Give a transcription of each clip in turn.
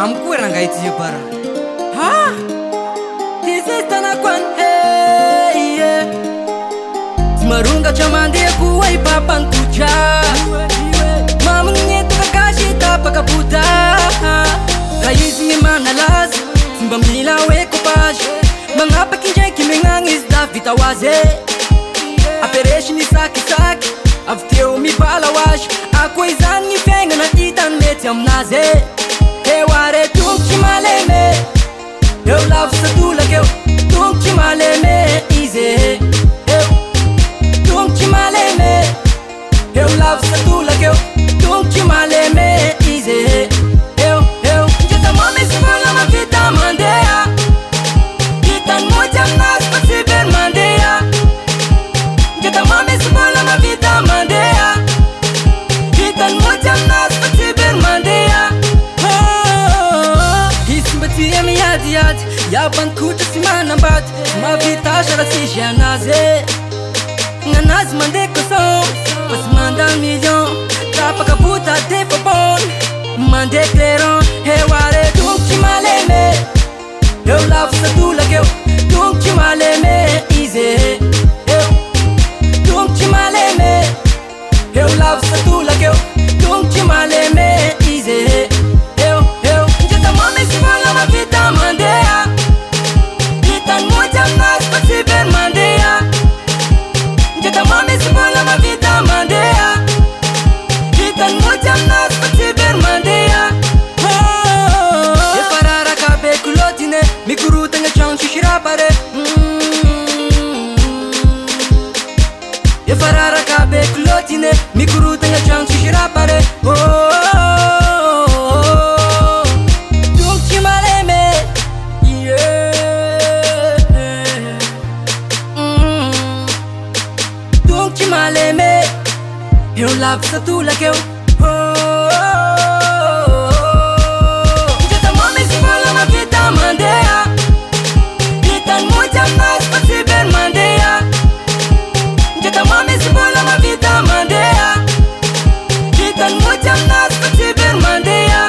amiko rangahy ty bara ha tisestana kwan tsy marongatra mandeha koa ipapankotra mamagneto kakasy tapaka bota raha izy ny manalaza tsy mba mila hoe kopage magnapaky indraiky megnagny izy da vita ho azy aperesy ny sakisaky avy teo mibala ho azy akoa izany ny fiaignana hitany mety aminazy eo are tongotry maleme eo lavo satolaka eo tongotry maleme izy eo tongotry maleme eo lavo satolaka eo tongotry maleme izy eo njeta mamesy vola mavita mandeha hitany moty aminazy fa tsy very mandeha njeta mamesy vola mavita mandeha hitany moty aminazy fa tsy very mandeha isy mba tia miadiady yabankotra sy manambady mavita sara sisy anazy gnanazy mandeha koson fa sy mandany million tapaka bota defa bon mandeha cleron heware tongotry maleme eo lavo satolaka eo tongotry maleme izy eo tongotry maleme eo lavo satolaka eo tongotry maleme izy eo njeta mamesy vola mavita mandeha hitany moty aminazy fa tsy very mandeha njeta mamesy vola mavita mandeha hitany moty aminazy fa tsy very mandeha efa raraka be kolotine mikorotagna tragno tsisy rapare efa raraka be kolotine mikorotagna tragno tsisy rapare tongotry maleme tongotry maleme eo lavo satolaka eo njeta mamesy vola mavita mandeha hitany moty aminazy fa tsy very mandeha njeta mamesy vola mavita mandeha hitany moty aminazy fa tsy very mandeha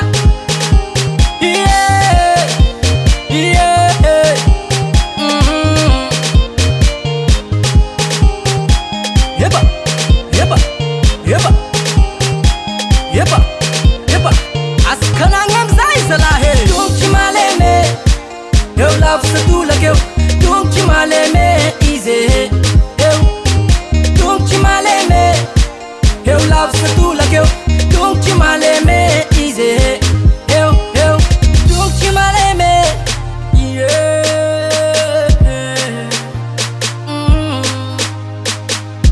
askanagny amizay zalahy tongotry maleme eo lavo satolaka eo tongotry maleme izy eo tongotry maleme eo lavo satolaka eo tongotry maleme izy eo tongotry maleme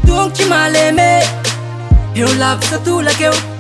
tongotry maleme eo lavo satolaka eo